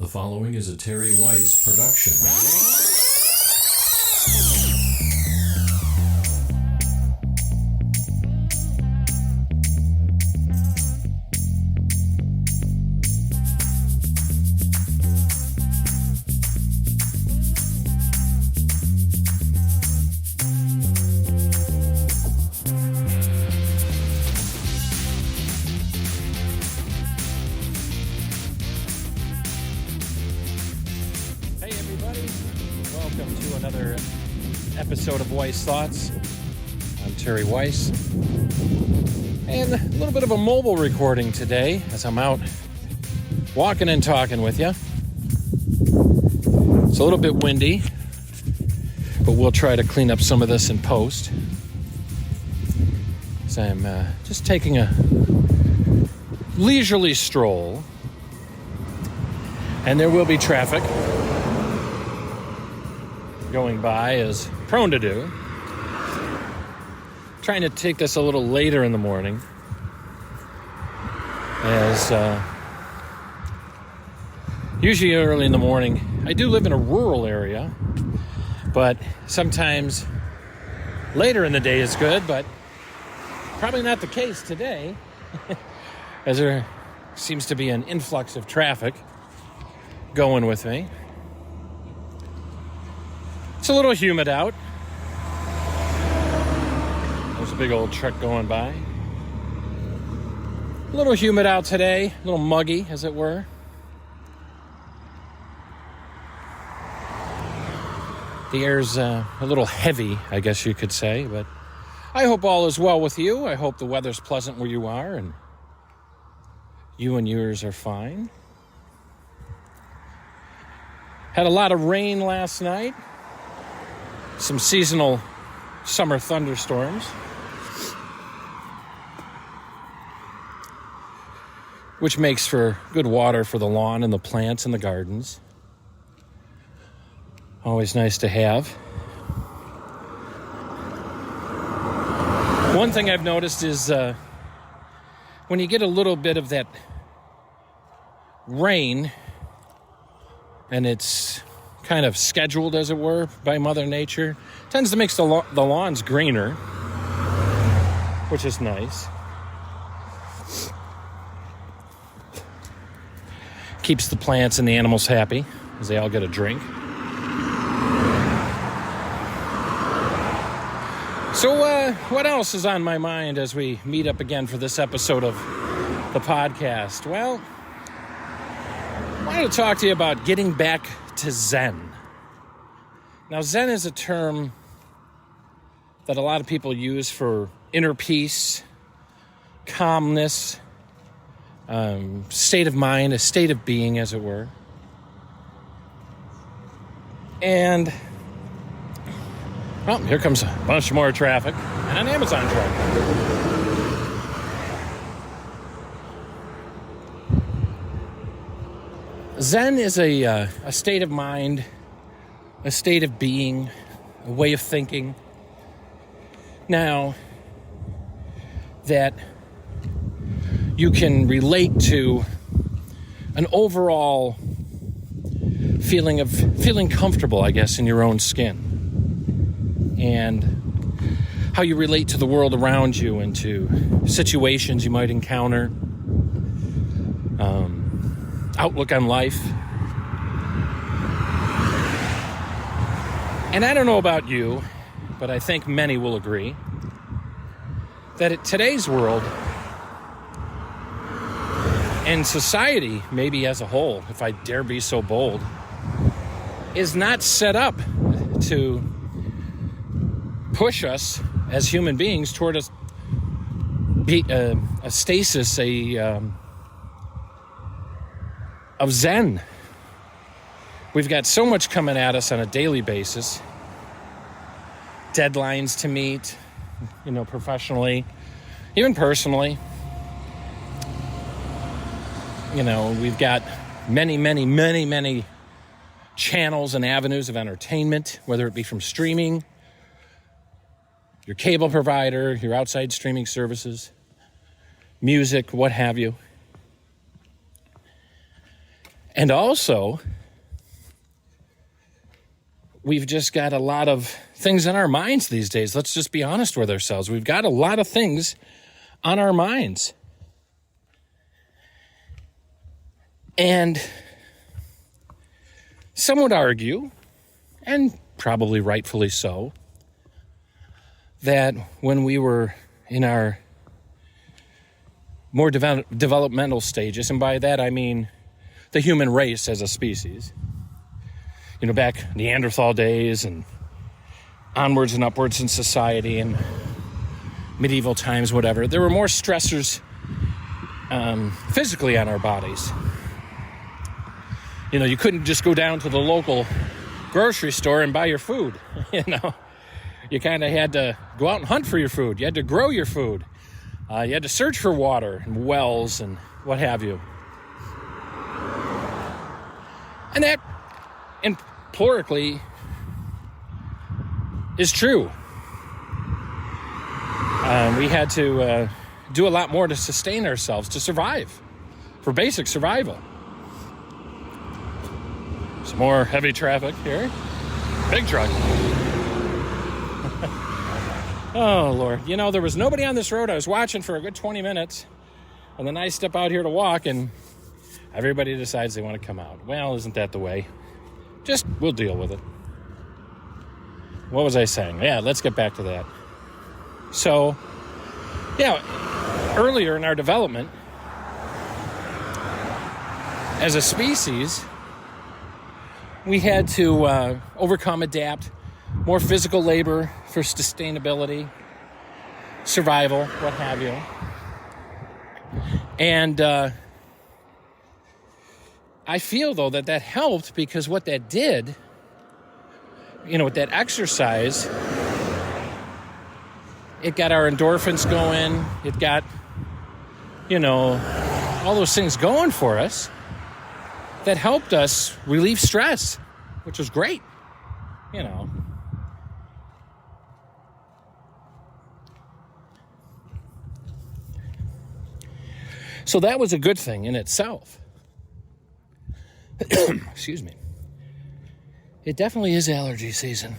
The following is a Terry Wyce production. Welcome to another episode of Wyce Thoughts. I'm Terry Wyce. And a little bit of a mobile recording today as I'm out walking and talking with you. It's a little bit windy, but we'll try to clean up some of this in post. So I'm just taking a leisurely stroll. And there will be traffic going by, as prone to do. Trying to take this a little later in the morning, as usually early in the morning. I do live in a rural area, but sometimes later in the day is good, but probably not the case today, as there seems to be an influx of traffic going with me. It's a little humid out. There's a big old truck going by. A little humid out today, a little muggy, as it were. The air's a little heavy, I guess you could say, but I hope all is well with you. I hope the weather's pleasant where you are, and you and yours are fine. Had a lot of rain last night. Some seasonal summer thunderstorms, which makes for good water for the lawn and the plants and the gardens. Always nice to have. One thing I've noticed is when you get a little bit of that rain, and it's kind of scheduled, as it were, by Mother Nature, tends to make the lawns greener, which is nice. Keeps the plants and the animals happy as they all get a drink. So what else is on my mind as we meet up again for this episode of the podcast? Well, I wanted to talk to you about getting back to Zen. Now, Zen is a term that a lot of people use for inner peace, calmness, state of mind, a state of being, as it were. And, well, here comes a bunch more traffic and an Amazon truck. Zen is a state of mind, a state of being, a way of thinking. Now, that you can relate to an overall feeling comfortable, I guess, in your own skin. And how you relate to the world around you and to situations you might encounter. Outlook on life. And I don't know about you, but I think many will agree that in today's world and society, maybe as a whole, if I dare be so bold, is not set up to push us as human beings toward a stasis, of Zen. We've got so much coming at us on a daily basis. Deadlines to meet, professionally, even personally. We've got many channels and avenues of entertainment, whether it be from streaming, your cable provider, your outside streaming services, music, what have you. And also, we've just got a lot of things in our minds these days. Let's just be honest with ourselves. We've got a lot of things on our minds. And some would argue, and probably rightfully so, that when we were in our more developmental stages, and by that I mean the human race as a species, back Neanderthal days and onwards and upwards in society and medieval times, whatever, there were more stressors physically on our bodies. You couldn't just go down to the local grocery store and buy your food. You kind of had to go out and hunt for your food. You had to grow your food. You had to search for water and wells and what have you. And that, empirically, is true. We had to do a lot more to sustain ourselves, to survive, for basic survival. Some more heavy traffic here. Big truck. Oh, Lord. There was nobody on this road. I was watching for a good 20 minutes. And then I step out here to walk, and everybody decides they want to come out. Well, isn't that the way? We'll deal with it. What was I saying? Yeah, let's get back to that. So, earlier in our development, as a species, we had to overcome, adapt, more physical labor for sustainability, survival, what have you. And I feel, though, that helped, because what that did, with that exercise, it got our endorphins going. It got, all those things going for us that helped us relieve stress, which was great, So that was a good thing in itself. Excuse me. It definitely is allergy season.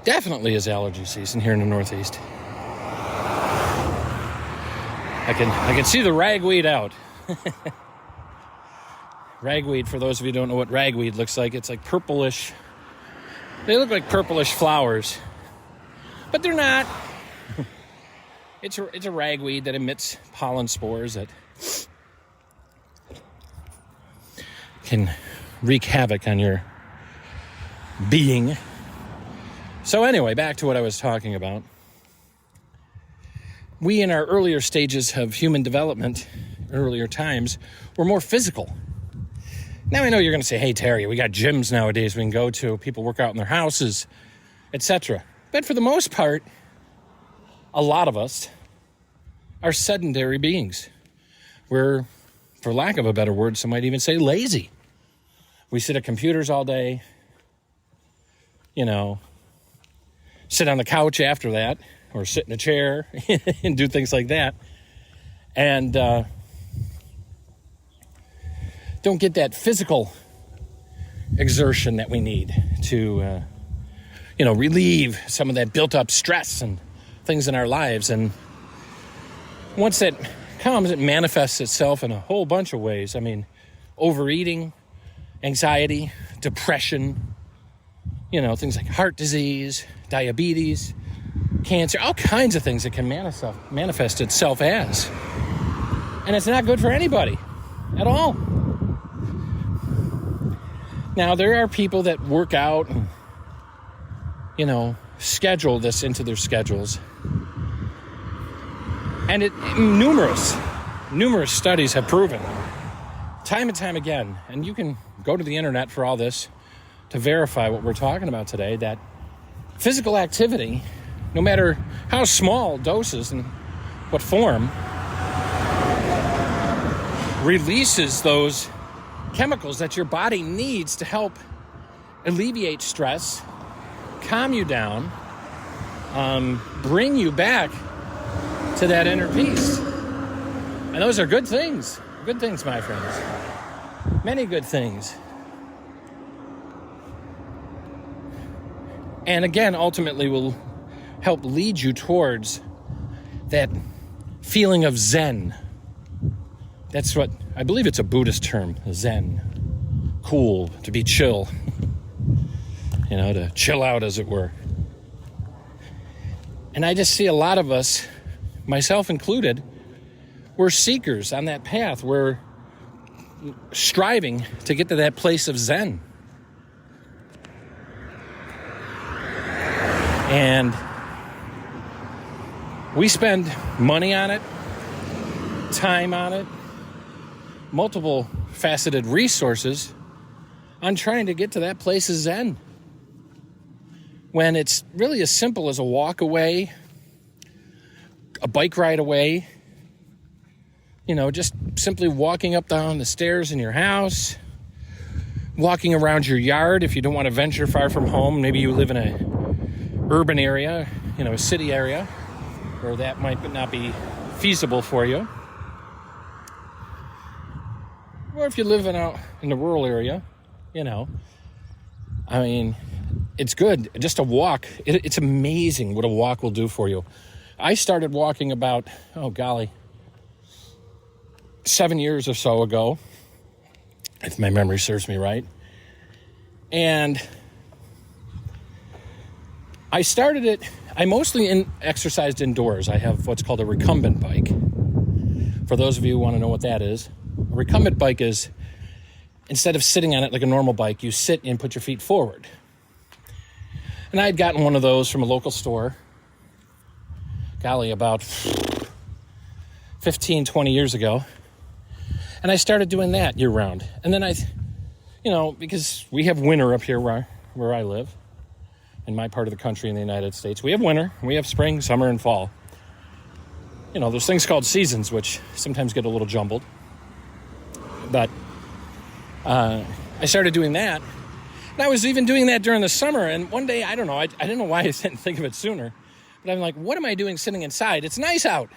Definitely is allergy season here in the Northeast. I can see the ragweed out. Ragweed, for those of you who don't know what ragweed looks like, it's like purplish. They look like purplish flowers, but they're not. It's a ragweed that emits pollen spores that can wreak havoc on your being. So anyway, back to what I was talking about. We, in our earlier stages of human development, earlier times, were more physical. Now I know you're going to say, hey, Terry, we got gyms nowadays we can go to. People work out in their houses, etc. But for the most part, a lot of us are sedentary beings. We're, for lack of a better word, some might even say lazy. We sit at computers all day, sit on the couch after that, or sit in a chair and do things like that. And don't get that physical exertion that we need to, relieve some of that built-up stress and things in our lives. And once that comes, it manifests itself in a whole bunch of ways. I mean, overeating, anxiety, depression, things like heart disease, diabetes, cancer, all kinds of things that can manifest itself as. And it's not good for anybody at all. Now, there are people that work out and, schedule this into their schedules. And numerous studies have proven, time and time again, and you can go to the internet for all this to verify what we're talking about today, that physical activity, no matter how small doses and what form, releases those chemicals that your body needs to help alleviate stress, calm you down, bring you back to that inner peace. And those are good things, my friends. Many good things. And again, ultimately will help lead you towards that feeling of Zen. That's what, I believe it's a Buddhist term, Zen. Cool, to be chill. To chill out, as it were. And I just see a lot of us, myself included, we're seekers on that path. We're striving to get to that place of Zen. And we spend money on it, time on it, multiple faceted resources on trying to get to that place of Zen. When it's really as simple as a walk away, a bike ride away, just simply walking up down the stairs in your house, walking around your yard if you don't want to venture far from home. Maybe you live in a urban area, a city area, where that might not be feasible for you. Or if you live out in the rural area, it's good. Just a walk. It's amazing what a walk will do for you. I started walking about, 7 years or so ago, if my memory serves me right. And I started it, I mostly exercised indoors. I have what's called a recumbent bike. For those of you who want to know what that is, a recumbent bike is, instead of sitting on it like a normal bike, you sit and put your feet forward. And I had gotten one of those from a local store, about 15, 20 years ago. And I started doing that year round. And then because we have winter up here where I live, in my part of the country in the United States, we have winter, we have spring, summer, and fall. There's things called seasons, which sometimes get a little jumbled. But I started doing that. And I was even doing that during the summer. And one day, I don't know, I didn't know why I didn't think of it sooner. But I'm like, what am I doing sitting inside? It's nice out.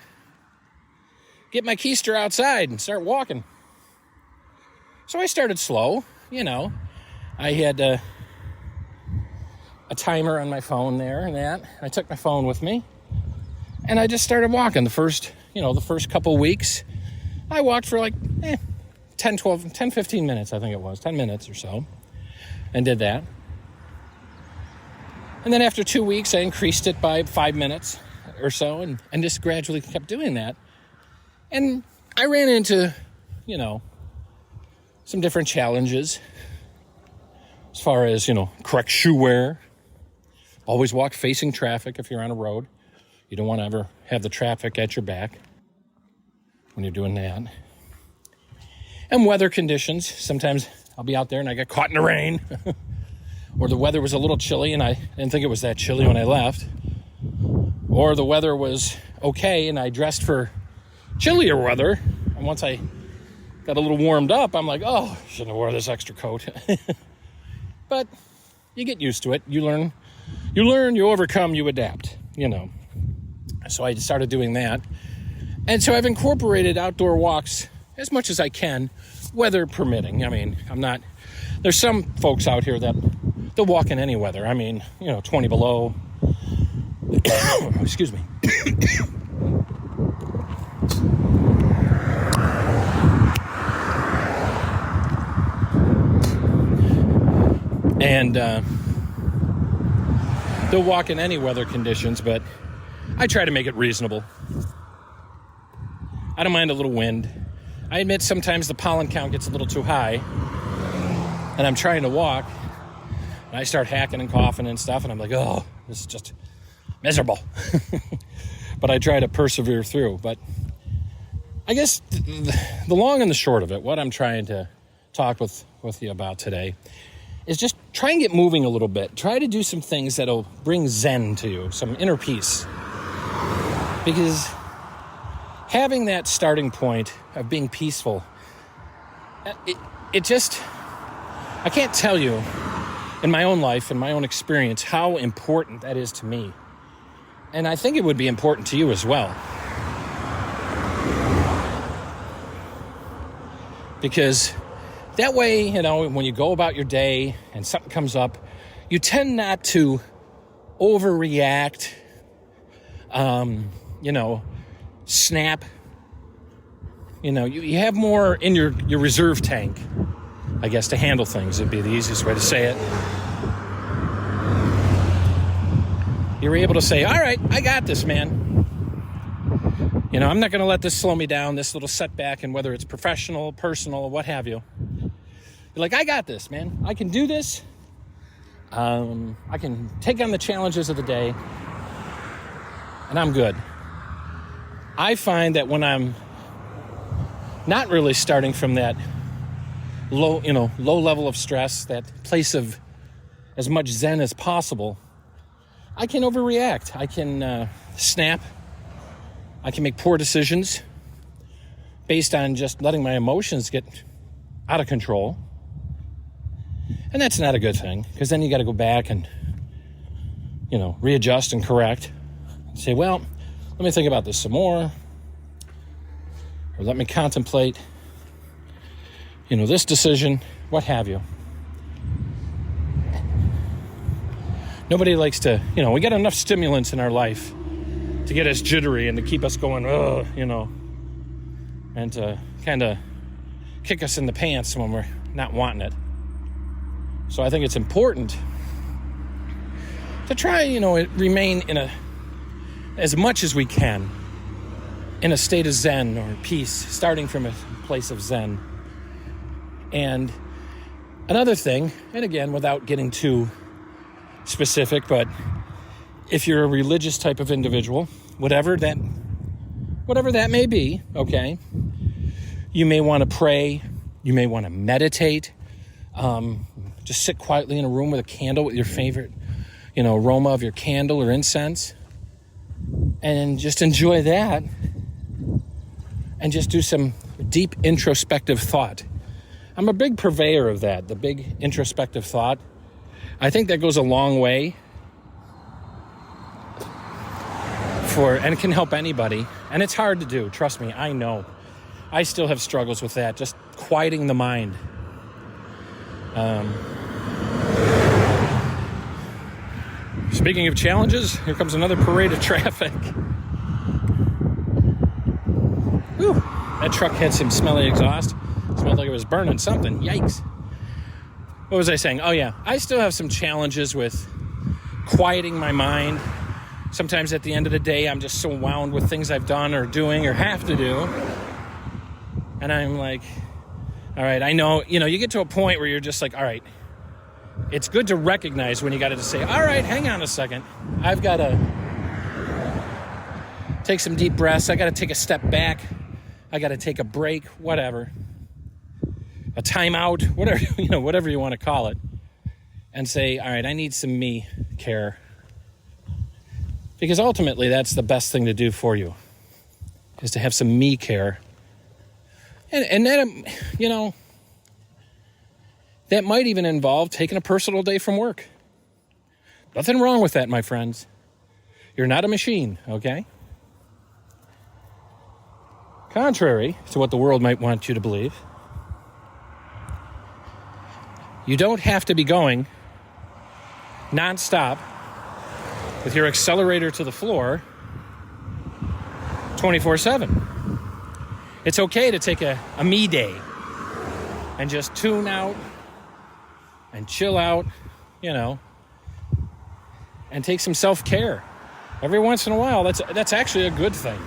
Get my keister outside and start walking. So I started slow, I had a timer on my phone there and that. I took my phone with me. And I just started walking. The first couple weeks, I walked for 10, 15 minutes, I think it was, 10 minutes or so, and did that. And then after 2 weeks, I increased it by 5 minutes or so, and just gradually kept doing that. And I ran into, some different challenges as far as, correct shoe wear. Always walk facing traffic if you're on a road. You don't want to ever have the traffic at your back when you're doing that. And weather conditions. Sometimes I'll be out there and I get caught in the rain. Or the weather was a little chilly and I didn't think it was that chilly when I left. Or the weather was okay and I dressed for chillier weather. And once I got a little warmed up, I'm like, shouldn't have wore this extra coat. But you get used to it. You learn, you overcome, you adapt, So I started doing that. And so I've incorporated outdoor walks as much as I can, weather permitting. There's some folks out here that they'll walk in any weather. 20 below. Excuse me. And they'll walk in any weather conditions, but I try to make it reasonable. I don't mind a little wind. I admit sometimes the pollen count gets a little too high, and I'm trying to walk, and I start hacking and coughing and stuff, and I'm like, this is just miserable. But I try to persevere through. But I guess the long and the short of it, what I'm trying to talk with you about today is just try and get moving a little bit. Try to do some things that'll bring Zen to you, some inner peace. Because having that starting point of being peaceful, it just, I can't tell you in my own life, in my own experience, how important that is to me. And I think it would be important to you as well. Because That way, when you go about your day and something comes up, you tend not to overreact, snap. You have more in your reserve tank, I guess, to handle things. It'd be the easiest way to say it. You're able to say, all right, I got this, man. I'm not going to let this slow me down, this little setback, and whether it's professional, personal, what have you. You're like, I got this, man. I can do this. I can take on the challenges of the day, and I'm good. I find that when I'm not really starting from that low level of stress, that place of as much zen as possible, I can overreact. I can snap. I can make poor decisions based on just letting my emotions get out of control. And that's not a good thing, because then you got to go back and, readjust and correct. Say, well, let me think about this some more. Or let me contemplate, this decision, what have you. Nobody likes to, we got enough stimulants in our life to get us jittery and to keep us going, and to kind of kick us in the pants when we're not wanting it. So I think it's important to try, remain as much as we can, in a state of zen or peace, starting from a place of zen. And another thing, and again, without getting too specific, but if you're a religious type of individual, whatever that may be, okay, you may want to pray, you may want to meditate, just sit quietly in a room with a candle with your favorite, aroma of your candle or incense, and just enjoy that, and just do some deep introspective thought. I'm a big purveyor of that, the big introspective thought. I think that goes a long way and it can help anybody. And it's hard to do, trust me, I know. I still have struggles with that, just quieting the mind. Speaking of challenges, here comes another parade of traffic. Whew, that truck had some smelly exhaust. Smelled like it was burning something. Yikes. What was I saying? Oh yeah, I still have some challenges with quieting my mind. Sometimes at the end of the day, I'm just so wound with things I've done or doing or have to do. And I'm like, all right, I know, you get to a point where you're just like, all right, it's good to recognize when you got to just say, all right, hang on a second. I've got to take some deep breaths. I got to take a step back. I got to take a break, whatever. A timeout, whatever you want to call it. And say, all right, I need some me care. Because ultimately, that's the best thing to do for you, is to have some me care. And then, that might even involve taking a personal day from work. Nothing wrong with that, my friends. You're not a machine, okay? Contrary to what the world might want you to believe, you don't have to be going nonstop with your accelerator to the floor 24/7. It's okay to take a me day and just tune out and chill out, and take some self-care. Every once in a while, that's actually a good thing.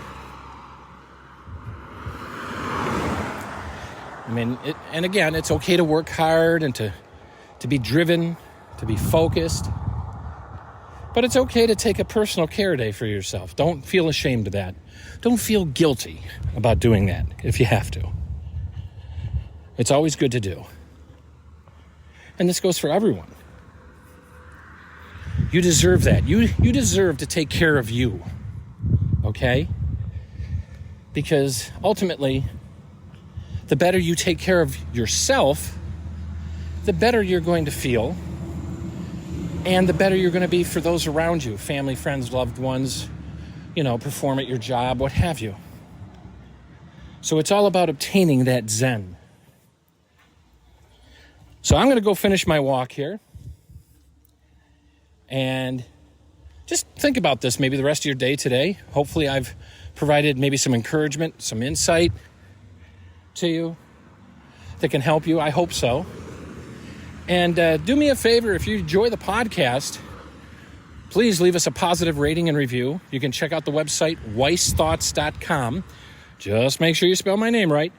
I mean, and again, it's okay to work hard and to be driven, to be focused. But it's okay to take a personal care day for yourself. Don't feel ashamed of that. Don't feel guilty about doing that if you have to. It's always good to do. And this goes for everyone. You deserve that. You deserve to take care of you. Okay? Because ultimately, the better you take care of yourself, the better you're going to feel. And the better you're going to be for those around you, family, friends, loved ones, perform at your job, what have you. So it's all about obtaining that zen. So I'm going to go finish my walk here. And just think about this maybe the rest of your day today. Hopefully I've provided maybe some encouragement, some insight to you that can help you. I hope so. And do me a favor, if you enjoy the podcast, please leave us a positive rating and review. You can check out the website, wycethoughts.com. Just make sure you spell my name right.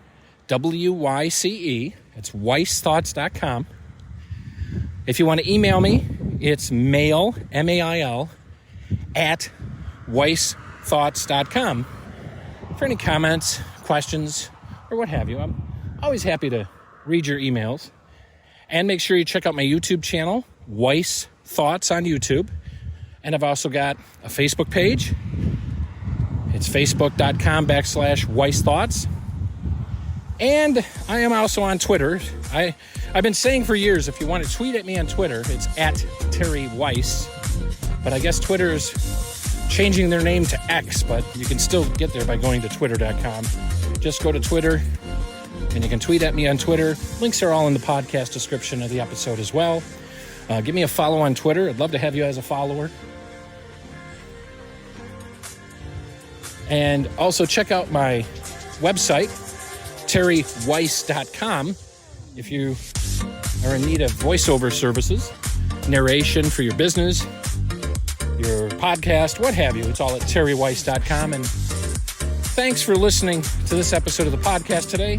W-Y-C-E. It's wycethoughts.com. If you want to email me, it's mail, M-A-I-L, at wycethoughts.com. For any comments, questions, or what have you, I'm always happy to read your emails. And make sure you check out my YouTube channel, Wyce Thoughts on YouTube. And I've also got a Facebook page. It's facebook.com/Wyce Thoughts. And I am also on Twitter. I've been saying for years, if you want to tweet at me on Twitter, it's at Terry Wyce. But I guess Twitter is changing their name to X, but you can still get there by going to twitter.com. Just go to Twitter, and you can tweet at me on Twitter. Links are all in the podcast description of the episode as well. Give me a follow on Twitter. I'd love to have you as a follower. And also check out my website, terrywyce.com, if you are in need of voiceover services, narration for your business, your podcast, what have you. It's all at terrywyce.com. And thanks for listening to this episode of the podcast today.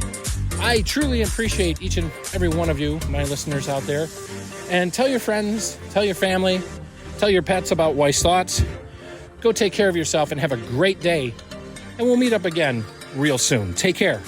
I truly appreciate each and every one of you, my listeners out there. And tell your friends, tell your family, tell your pets about Wyce Thoughts. Go take care of yourself and have a great day. And we'll meet up again real soon. Take care.